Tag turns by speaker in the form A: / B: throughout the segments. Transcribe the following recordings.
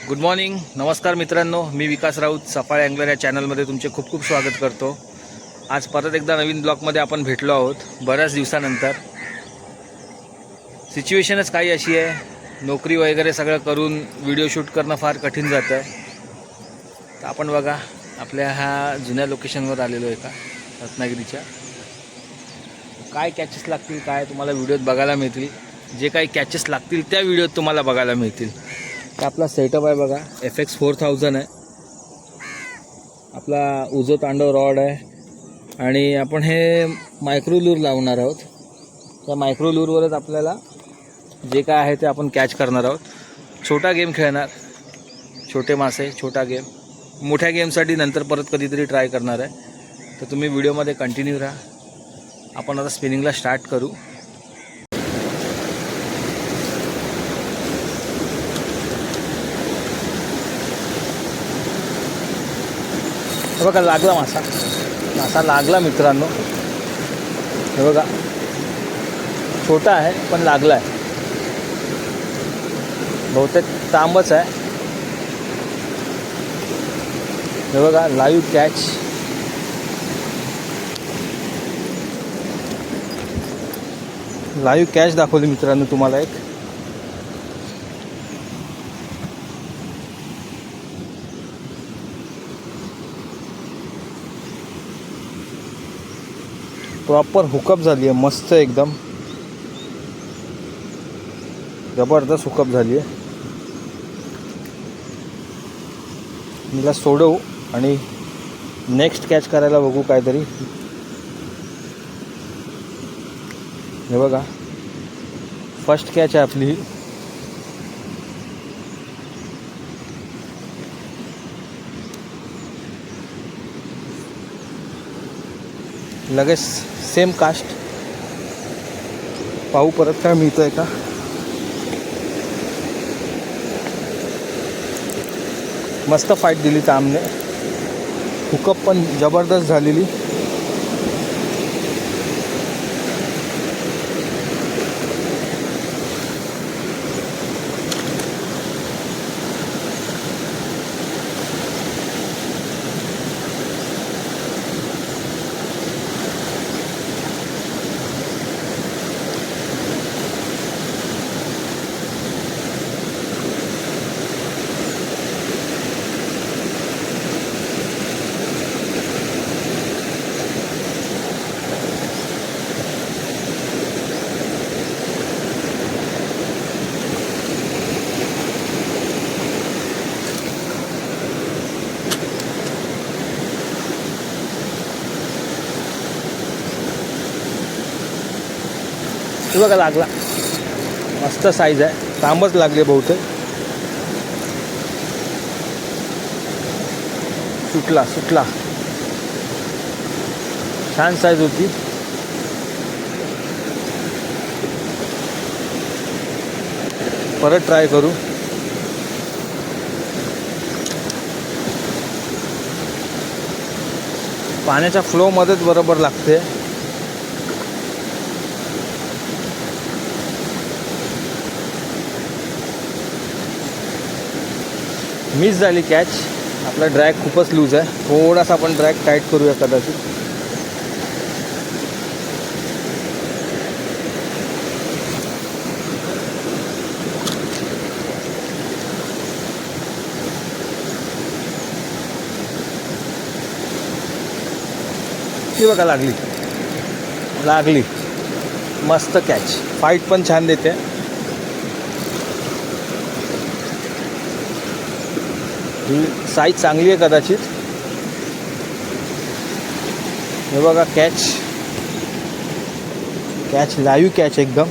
A: Good morning, नमस्कार मित्रांनो. मी विकास Raut Saphale angler या चॅनलमध्ये तुमचे खूप खूप स्वागत करतो. आज परत एकदा नवीन ब्लॉगमध्ये आपण भेटलो आहोत बऱ्याच दिवसानंतर. सिच्युएशनच काही अशी आहे, नोकरी वगैरे सगळं करून व्हिडिओ शूट करणं फार कठीण जातं आहे. तर आपण बघा आपल्या ह्या जुन्या लोकेशनवर आलेलो आहे का रत्नागिरीच्या. काय कॅचेस लागतील काय तुम्हाला व्हिडिओत बघायला मिळतील, जे काही कॅचेस लागतील त्या व्हिडिओत तुम्हाला बघायला मिळतील. तर आपला सेटअप आहे बघा, FX4000 आहे आपला उजो तांडव रॉड आहे. आणि आपण हे मायक्रो लूर लावणार आहोत. त्या मायक्रो लूरवरच आपल्याला जे काय आहे ते आपण कॅच करणार आहोत. छोटा गेम खेळणार, छोटे मासे छोटा गेम. मोठ्या गेमसाठी नंतर परत कधीतरी ट्राय करणार आहे. तर तुम्ही व्हिडिओमध्ये कंटिन्यू राहा. आपण आता स्पिनिंगला स्टार्ट करू. हे बघा लागला मासा लागला मित्रांनो. हे बघा छोटा आहे पण लागला आहे, बहुतेक तांबच आहे. हे बघा लाईव्ह कॅच दाखवली मित्रांनो तुम्हाला एक. प्रॉपर हुकअप झाली आहे, मस्त एकदम जबरदस्त हुकअप झाली आहे. मला सोडवू आणि नेक्स्ट कॅच करायला बघू काहीतरी. हे बघा फर्स्ट कॅच आहे आपली. लगेच सेम कास्ट. पाहू परत काय मिळतंय का. मस्त फाईट दिली तामने, हुकअप पण जबरदस्त झालेली. हे बघा लागला, मस्त साईज आहे, तांबच लागले बहुतेक. सुटला छान साईज होती. परत ट्राय करू. पाण्याच्या फ्लोमध्येच बरोबर लागते. मिस झाली कॅच. आपला ड्रॅग खूपच लूज आहे, थोडासा आपण ड्रॅग टाईट करूया कदाचित. ती बघा लागली मस्त कॅच. फाईट पण छान देते. ही साईज चांगली आहे कदाचित. हे बघा कॅच लाईव्ह कॅच एकदम.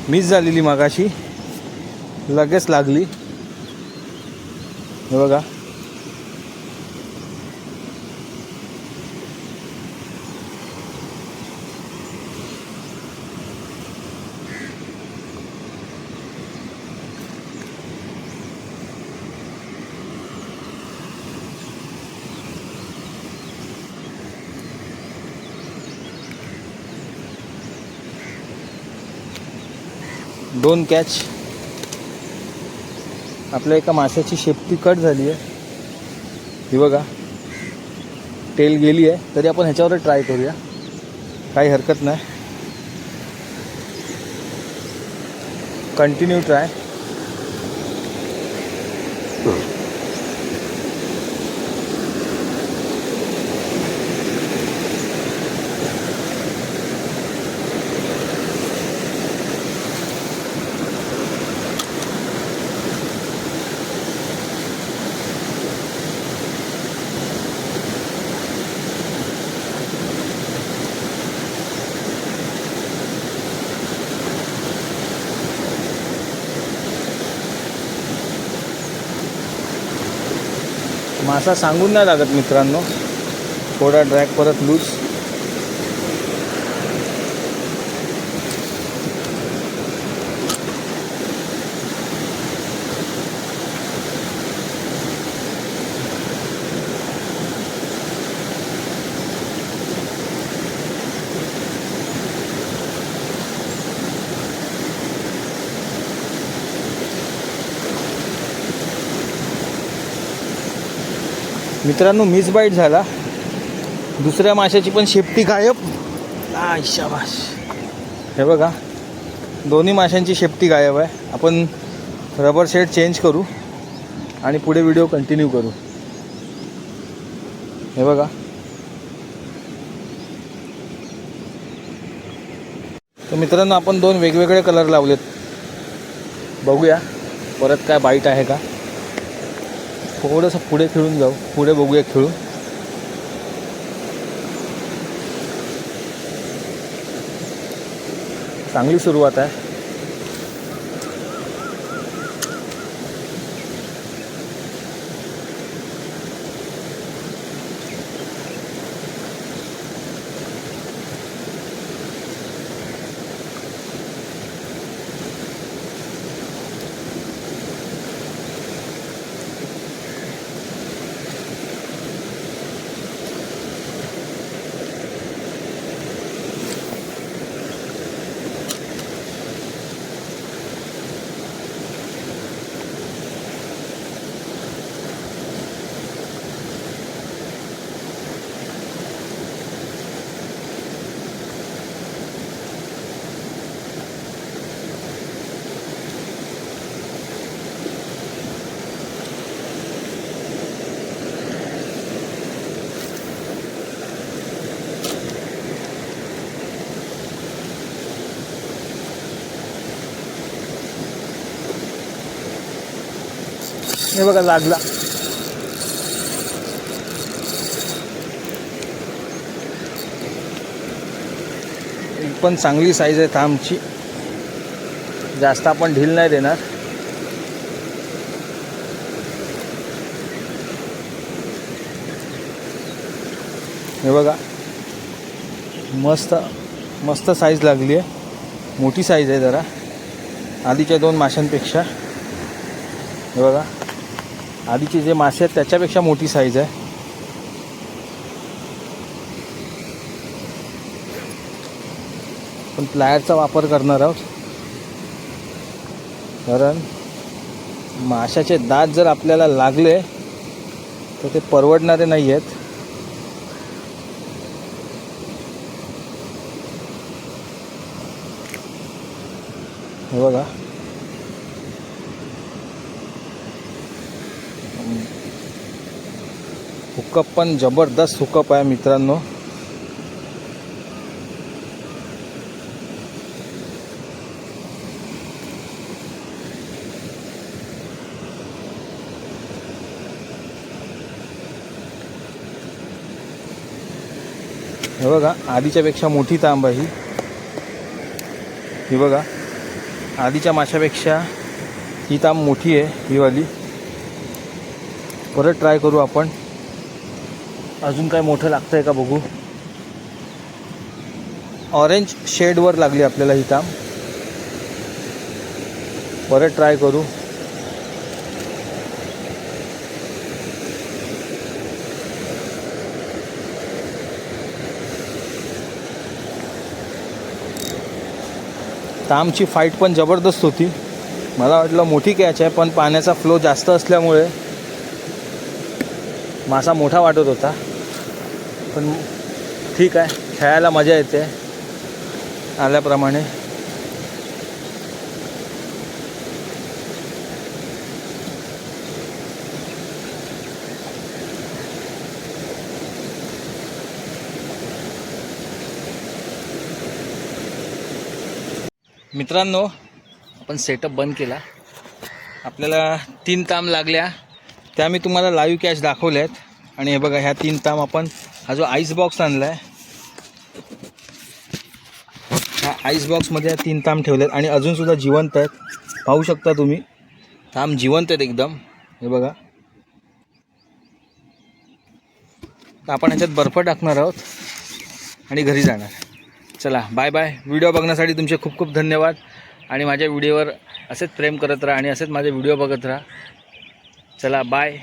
A: मिस झालेली मगाशी, लगेच लागली. हे बघा 2 कॅच. आपल्या एका माशाची शेपटी कट झाली आहे, ही बघा, टेल गेली आहे. तरी आपण ह्याच्यावर ट्राय करूया, काही हरकत नाही. Continue try. मासा सांगून नाही लागत मित्रांनो, थोडा ड्रॅग परत लूज. मित्रांनो मिस बाईट झाला. दुसऱ्या माशाची पण शेपटी गायब. शाबाश. हे बघा, दोन्ही माशांची शेपटी गायब आहे. आपण रबर शेड चेंज करू आणि पुढे व्हिडिओ कंटिन्यू करू. हे बघा, तर मित्रांनो आपण 2 वेगवेगळे कलर लावलेत. बघूया परत काय बाईट आहे का. थोडंसं पुढे खेळून जाऊ, पुढे बघूया खेळून. चांगली सुरुवात आहे. हे बघा लागला. पण चांगली साईज आहे थांबची, जास्त आपण ढील नाही देणार. हे बघा, मस्त मस्त साईज लागली आहे. मोठी साईज आहे जरा आधीच्या 2 माशांपेक्षा. हे बघा, आधीचे जे मासे आहेत त्याच्यापेक्षा मोठी साईज आहे. पण प्लायरचा वापर करणार आहोत, कारण माशाचे दात जर आपल्याला लागले तर ते परवडणारे नाही आहेत. हे बघा, हुकअप पण जबरदस्त हुकअप आहे मित्रांनो. हे बघा, आधीच्यापेक्षा मोठी तांब आहे ही बघा, आधीच्या माशापेक्षा ही तांब मोठी आहे ही वाली. परत ट्राय करू आपण, अजून काय मोठं लागतंय का बघू. ऑरेंज शेडवर लागली आपल्याला ही तांब. परत ट्राय करू. तामची फाईट पण जबरदस्त होती. मला वाटलं मोठी कॅच आहे, पण पाण्याचा फ्लो जास्त असल्यामुळे मासा मोठा वाटत होता. पण ठीक आहे, खेळायला मजा येते आल्याप्रमाणे. मित्रांनो, आपण सेटअप बंद केला. आपल्याला 3 ताम लागल्या, त्या मी तुम्हाला लाईव्ह कॅच दाखवल्यात. आणि हे बघा, ह्या 3 ताम आपण हा जो आईस बॉक्स आणला आहे, ह्या आईस बॉक्समध्ये ह्या 3 ताम ठेवलेत आणि अजूनसुद्धा जिवंत आहेत. पाहू शकता तुम्ही, ताम जिवंत आहेत एकदम. हे बघा. तर आपण ह्याच्यात बर्फ टाकणार आहोत आणि घरी जाणार. चला, बाय बाय. व्हिडिओ बघण्यासाठी तुमचे खूप खूप धन्यवाद. आणि माझ्या व्हिडिओवर असेच प्रेम करत राहा आणि असेच माझे व्हिडिओ बघत राहा. चला, बाय.